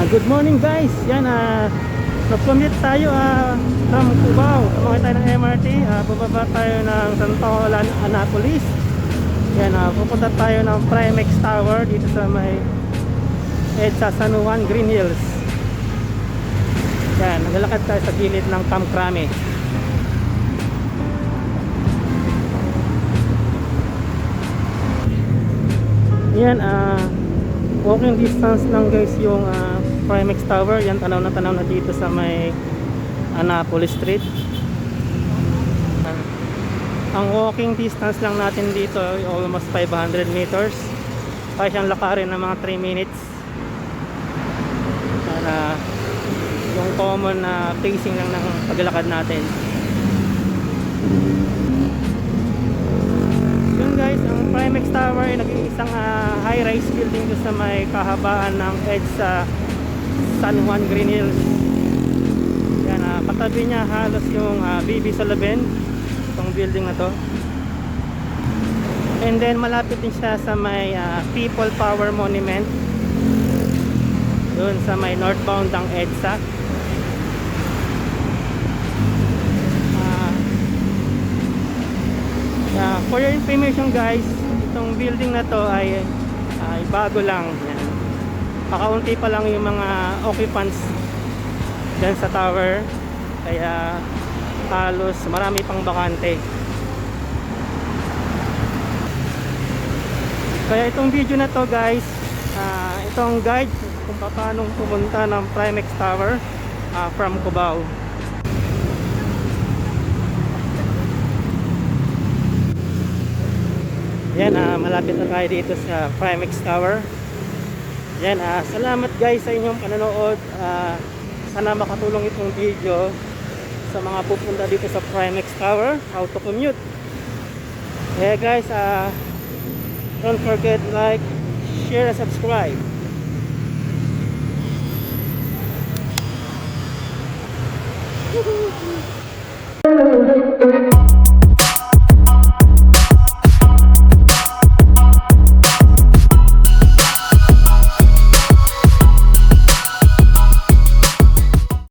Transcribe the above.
Good morning guys. Yan, nag-commute tayo from Cubao. Tumakay tayo ng MRT. Bumaba tayo ng Santolan, Annapolis. Yan, pupunta tayo ng Primex Tower dito sa may EDSA San Juan, Green Hills. Yan, naglalakad tayo sa gilid ng Camp Crame. Yan, walking distance lang guys yung Primex Tower. Yan, tanaw na dito sa may Annapolis Street. Ang walking distance lang natin dito almost 500 meters. Kaya siyang lakarin ng mga 3 minutes. Para yung common na pacing lang ng paglalakad natin. Yun guys, ang Primex Tower ay nag-iisang high-rise building doon sa may kahabaan ng EDSA San Juan, Green Hills. Yan, katabi niya halos yung BB Soloben, itong building na to. And then malapit din siya sa may People Power Monument doon sa may northbound ng EDSA. For your information guys, itong building na to ay bago lang. Yan. Kakaunti pa lang yung mga occupants dyan sa tower, kaya halos marami pang bakante. Kaya itong video na to guys, itong guide kung paano pumunta ng Primex Tower from Cubao. Yan, malapit na tayo dito sa Primex Tower. Yan, salamat guys sa inyong panonood. Sana makatulong itong video sa mga pupunta dito sa Primex Tower, how to commute. Yeah guys, don't forget to like, share, and subscribe.